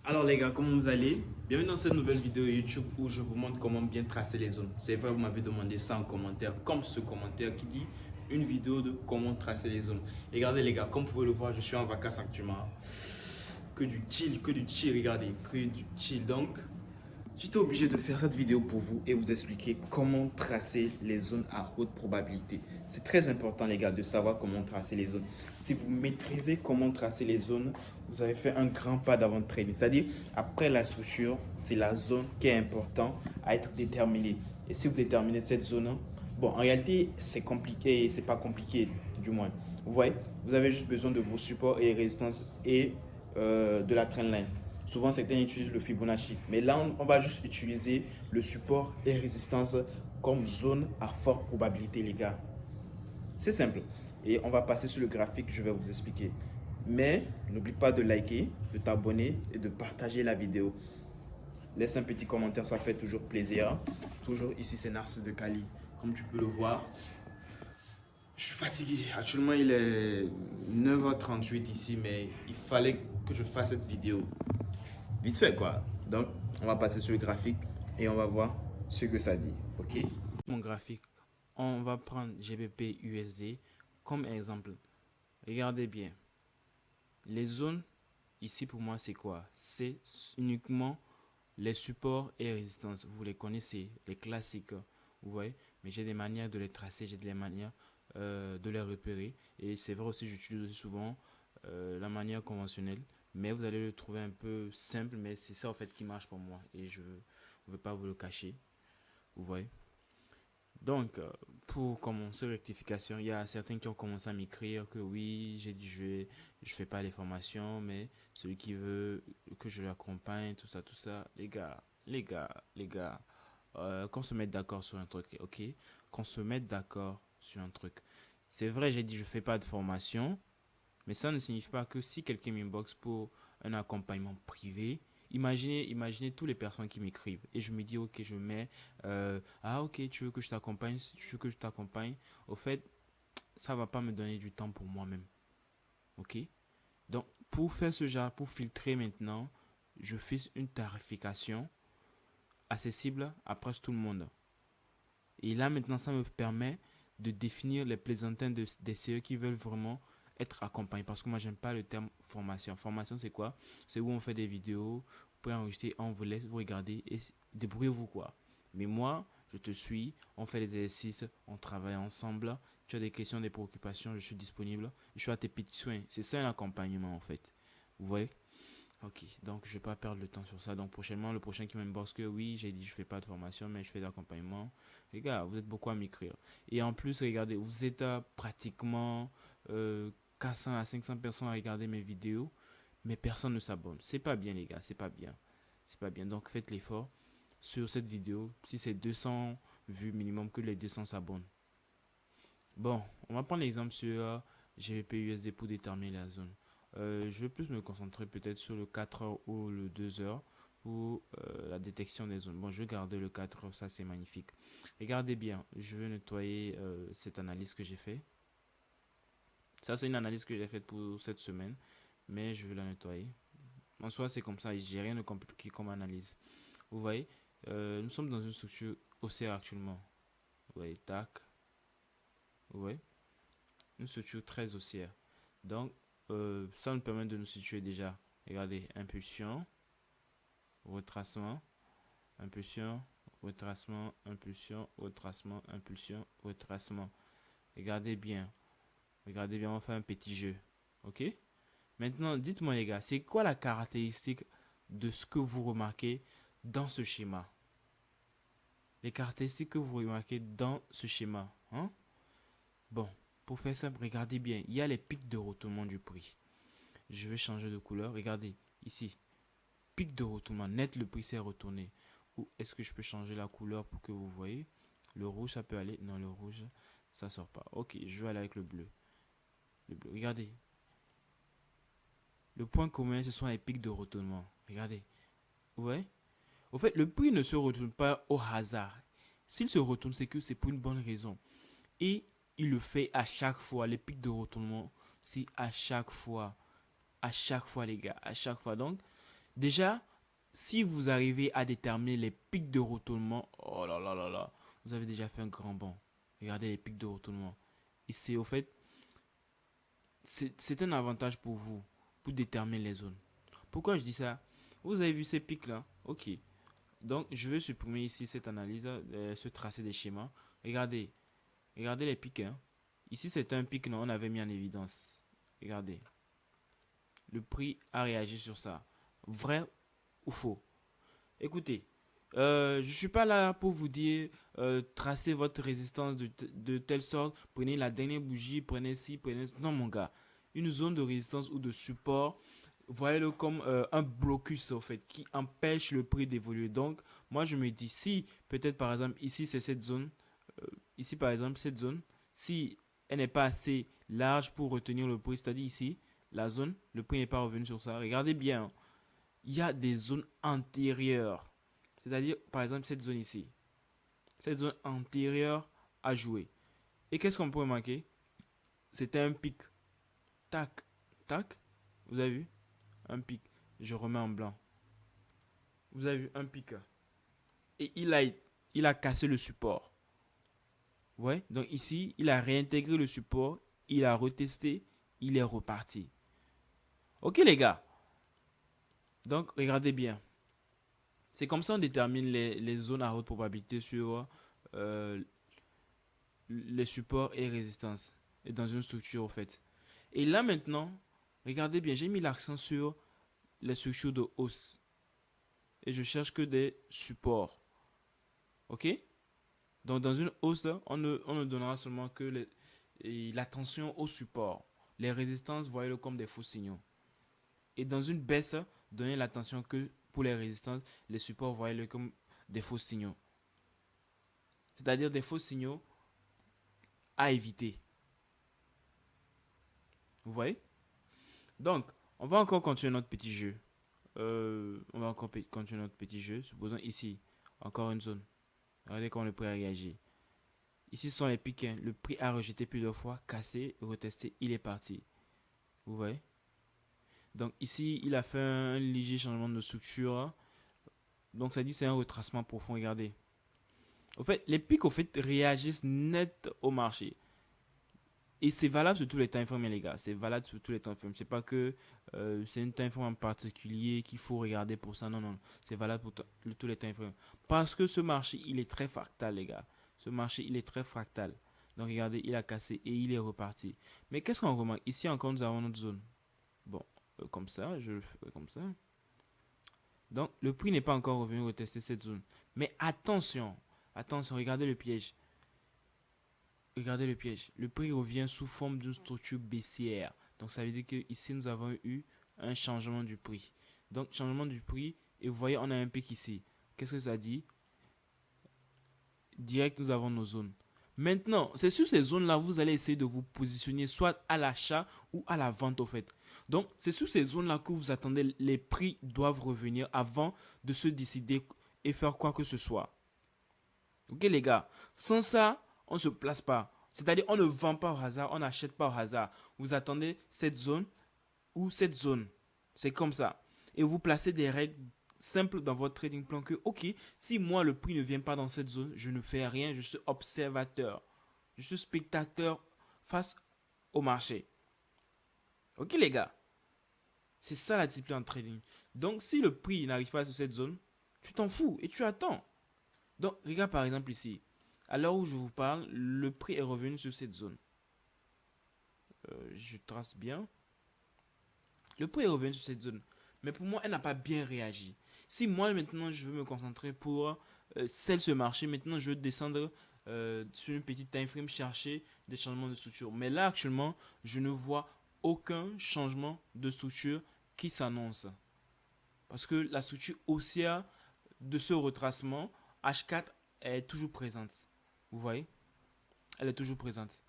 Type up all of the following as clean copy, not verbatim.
Alors les gars, comment vous allez? Bienvenue dans cette nouvelle vidéo YouTube où je vous montre comment bien tracer les zones. C'est vrai, vous m'avez demandé ça en commentaire, comme ce commentaire qui dit une vidéo de comment tracer les zones. Et regardez les gars, comme vous pouvez le voir, je suis en vacances actuellement. Que du chill, regardez, que du chill. Donc, j'étais obligé de faire cette vidéo pour vous et vous expliquer comment tracer les zones à haute probabilité. C'est très important les gars de savoir comment tracer les zones. Si vous maîtrisez comment tracer les zones, vous avez fait un grand pas d'avant-training. C'est-à-dire, après la structure, c'est la zone qui est importante à être déterminée. Et si vous déterminez cette zone, bon, en réalité, c'est compliqué, c'est pas compliqué du moins. Vous voyez, vous avez juste besoin de vos supports et résistances et de la trendline. Souvent, certains utilisent le Fibonacci. Mais là, on va juste utiliser le support et résistance comme zone à forte probabilité, les gars. C'est simple. Et on va passer sur le graphique, je vais vous expliquer. Mais n'oublie pas de liker, de t'abonner et de partager la vidéo. Laisse un petit commentaire, ça fait toujours plaisir. Toujours ici, c'est Narcisse de Cali. Comme tu peux le voir, je suis fatigué. Actuellement, il est 9h38 ici, mais il fallait que je fasse cette vidéo. Vite fait quoi. Donc, on va passer sur le graphique et on va voir ce que ça dit. Ok? Mon graphique, on va prendre GBP USD comme exemple. Regardez bien. Les zones, ici pour moi, c'est quoi? C'est uniquement les supports et résistances. Vous les connaissez, les classiques. Vous voyez? Mais j'ai des manières de les tracer, j'ai des manières de les repérer. Et c'est vrai aussi, j'utilise aussi souvent la manière conventionnelle. Mais vous allez le trouver un peu simple, mais c'est ça en fait qui marche pour moi. Et je ne veux pas vous le cacher. Vous voyez? Donc, pour commencer rectification, il y a certains qui ont commencé à m'écrire que oui, j'ai dit je fais pas les formations, mais celui qui veut que je l'accompagne, tout ça, les gars, qu'on se mette d'accord sur un truc, ok? Qu'on se mette d'accord sur un truc. C'est vrai, j'ai dit je fais pas de formation, mais ça ne signifie pas que si quelqu'un m'inbox pour un accompagnement privé, imaginez toutes les personnes qui m'écrivent. Et je me dis, ok, je mets, ah ok, tu veux que je t'accompagne, tu veux que je t'accompagne. Au fait, ça va pas me donner du temps pour moi-même. Ok? Donc, pour faire ce genre, pour filtrer maintenant, je fais une tarification accessible à presque tout le monde. Et là, maintenant, ça me permet de définir les plaisantins des CE qui veulent vraiment être accompagnés. Parce que moi, j'aime pas le terme formation. Formation, c'est quoi? C'est où on fait des vidéos, vous pouvez enregistrer, on vous laisse, vous regardez et débrouillez-vous quoi. Mais moi, je te suis, on fait les exercices, on travaille ensemble. Tu as des questions, des préoccupations, je suis disponible. Je suis à tes petits soins. C'est ça un accompagnement en fait. Vous voyez? Ok, donc je vais pas perdre le temps sur ça. Donc prochainement, le prochain qui m'inboxe que oui, j'ai dit je fais pas de formation, mais je fais d'accompagnement. Les gars, vous êtes beaucoup à m'écrire. Et en plus, regardez, vous êtes pratiquement 400 à 500 personnes à regarder mes vidéos, mais personne ne s'abonne. C'est pas bien les gars, c'est pas bien. C'est pas bien. Donc faites l'effort sur cette vidéo. Si c'est 200 vues minimum, que les 200 s'abonnent. Bon, on va prendre l'exemple sur GBP USD pour déterminer la zone. Je vais plus me concentrer peut-être sur le 4 heures ou le 2 heures pour la détection des zones. Bon, je vais garder le 4 heures, ça c'est magnifique. Regardez bien, je vais nettoyer cette analyse que j'ai faite. Ça c'est une analyse que j'ai faite pour cette semaine, mais je vais la nettoyer. En soi, c'est comme ça, j'ai rien de compliqué comme analyse. Vous voyez, nous sommes dans une structure haussière actuellement. Vous voyez, tac, vous voyez, une structure très haussière. Donc, ça nous permet de nous situer déjà. Regardez, impulsion, retracement, impulsion, retracement, impulsion, retracement, impulsion, retracement. Regardez bien. Regardez bien, on va faire un petit jeu. Ok? Maintenant, dites-moi les gars, c'est quoi la caractéristique de ce que vous remarquez dans ce schéma? Les caractéristiques que vous remarquez dans ce schéma. Hein? Bon, pour faire simple, regardez bien. Il y a les pics de retournement du prix. Je vais changer de couleur. Regardez, ici. Pic de retournement. Net, le prix s'est retourné. Ou est-ce que je peux changer la couleur pour que vous voyez? Le rouge, ça peut aller. Non, le rouge, ça sort pas. Ok, je vais aller avec le bleu. Le bleu. Regardez. Le point commun, ce sont les pics de retournement. Regardez. Vous voyez? Au fait, le prix ne se retourne pas au hasard. S'il se retourne, c'est que c'est pour une bonne raison. Et il le fait à chaque fois. Les pics de retournement, c'est à chaque fois. À chaque fois, les gars. À chaque fois. Donc, Déjà, si vous arrivez à déterminer les pics de retournement, oh là là là là, vous avez déjà fait un grand bond. Regardez les pics de retournement. Et c'est au fait, c'est un avantage pour vous, pour déterminer les zones. Pourquoi je dis ça? Vous avez vu ces pics là? Ok. Donc, je vais supprimer ici cette analyse, ce tracé des schémas. Regardez, regardez les pics. Hein. Ici, c'est un pic, non, on avait mis en évidence. Regardez. Le prix a réagi sur ça. Vrai ou faux? Écoutez, je ne suis pas là pour vous dire tracez votre résistance de telle sorte, prenez la dernière bougie, prenez ci, prenez... Non mon gars, une zone de résistance ou de support, voyez-le comme un blocus en fait, qui empêche le prix d'évoluer. Donc, moi je me dis, si peut-être par exemple ici c'est cette zone, ici par exemple cette zone, si elle n'est pas assez large pour retenir le prix, c'est-à-dire ici, la zone, le prix n'est pas revenu sur ça, regardez bien, hein. Il y a des zones antérieures. C'est-à-dire, par exemple, cette zone ici. Cette zone antérieure à jouer. Et qu'est-ce qu'on pourrait marquer? C'était un pic. Tac, tac. Vous avez vu? Un pic. Je remets en blanc. Vous avez vu un pic. Et il a cassé le support. Ouais. Donc ici, il a réintégré le support. Il a retesté. Il est reparti. Ok les gars. Donc regardez bien. C'est comme ça qu'on détermine les zones à haute probabilité sur les supports et résistances. Et dans une structure au fait. Et là maintenant, regardez bien, j'ai mis l'accent sur les structures de hausse. Et je cherche que des supports. Ok? Donc dans une hausse, on ne donnera seulement que l'attention au support. Les résistances, voyez-le comme des faux signaux. Et dans une baisse, donnez l'attention que pour les résistances, les supports, voyez-le comme des faux signaux. C'est-à-dire des faux signaux à éviter. Vous voyez? Donc, on va encore continuer notre petit jeu. On va encore continuer notre petit jeu. Supposons ici, encore une zone. Regardez comment le prix a réagi. Ici, ce sont les pics. Hein. Le prix a rejeté plusieurs fois, cassé, retesté, il est parti. Vous voyez? Donc ici, il a fait un léger changement de structure. Donc ça dit c'est un retracement profond. Regardez. Au fait, les pics au fait réagissent net au marché. Et c'est valable sur tous les time frames, les gars. C'est valable sur tous les time frames. C'est pas que c'est une time frame en particulier qu'il faut regarder pour ça. Non, non. C'est valable pour tous les time frames. Parce que ce marché, il est très fractal, les gars. Ce marché, il est très fractal. Donc, regardez, il a cassé et il est reparti. Mais qu'est-ce qu'on remarque? Ici encore, nous avons notre zone. Bon, comme ça, je le fais comme ça. Donc, le prix n'est pas encore revenu retester cette zone. Mais attention, attention, regardez le piège. Regardez le piège. Le prix revient sous forme d'une structure baissière. Donc ça veut dire que ici nous avons eu un changement du prix. Donc changement du prix. Et vous voyez, on a un pic ici. Qu'est-ce que ça dit? Direct, nous avons nos zones. Maintenant, c'est sur ces zones-là, vous allez essayer de vous positionner soit à l'achat ou à la vente au fait. Donc, c'est sur ces zones-là que vous attendez, les prix doivent revenir avant de se décider et faire quoi que ce soit. Ok les gars, sans ça, on ne se place pas. C'est-à-dire, on ne vend pas au hasard, on n'achète pas au hasard. Vous attendez cette zone ou cette zone. C'est comme ça. Et vous placez des règles simples dans votre trading plan que, ok, si moi le prix ne vient pas dans cette zone, je ne fais rien, je suis observateur. Je suis spectateur face au marché. Ok les gars, c'est ça la discipline en trading. Donc si le prix n'arrive pas sur cette zone, tu t'en fous et tu attends. Donc regarde par exemple ici. À l'heure où je vous parle, le prix est revenu sur cette zone. Je trace bien. Le prix est revenu sur cette zone. Mais pour moi, elle n'a pas bien réagi. Si moi, maintenant, je veux me concentrer pour celle ce marché, maintenant, je veux descendre sur une petite time frame, chercher des changements de structure. Mais là, actuellement, je ne vois aucun changement de structure qui s'annonce. Parce que la structure haussière de ce retracement, H4, est toujours présente. Vous voyez? Elle est toujours présente.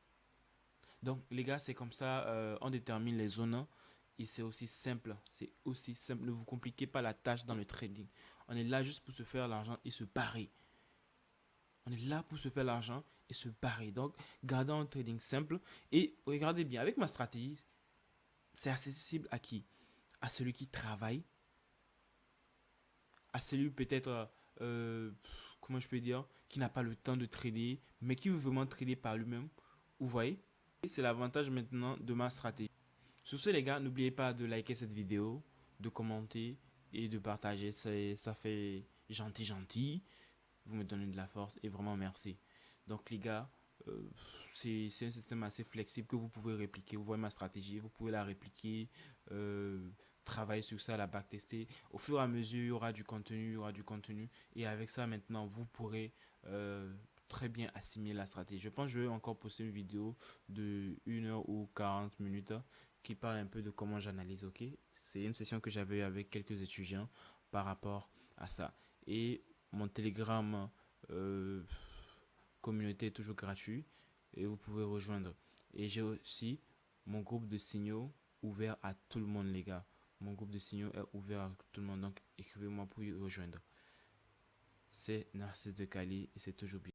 Donc, les gars, c'est comme ça, on détermine les zones. Et c'est aussi simple. C'est aussi simple. Ne vous compliquez pas la tâche dans le trading. On est là juste pour se faire l'argent et se barrer. On est là pour se faire l'argent et se barrer. Donc, gardons un trading simple. Et regardez bien, avec ma stratégie, c'est accessible à qui? À celui qui travaille, à celui peut-être, comment je peux dire, qui n'a pas le temps de trader, mais qui veut vraiment trader par lui-même. Vous voyez? Et c'est l'avantage maintenant de ma stratégie. Sur ce, les gars, n'oubliez pas de liker cette vidéo, de commenter et de partager. Ça fait gentil, gentil. Vous me donnez de la force et vraiment merci. Donc, les gars, euh, c'est un système assez flexible que vous pouvez répliquer. Vous voyez ma stratégie, vous pouvez la répliquer, euh, travailler sur ça, la backtester. Au fur et à mesure, il y aura du contenu, il y aura du contenu. Et avec ça, maintenant, vous pourrez très bien assimiler la stratégie. Je pense que je vais encore poster une vidéo de 1 heure ou 40 minutes qui parle un peu de comment j'analyse, ok? C'est une session que j'avais avec quelques étudiants par rapport à ça. Et mon Telegram euh, communauté est toujours gratuit et vous pouvez rejoindre. Et j'ai aussi mon groupe de signaux ouvert à tout le monde, les gars. Mon groupe de signaux est ouvert à tout le monde, donc écrivez-moi pour y rejoindre. C'est Narcisse de Cali et c'est toujours bien.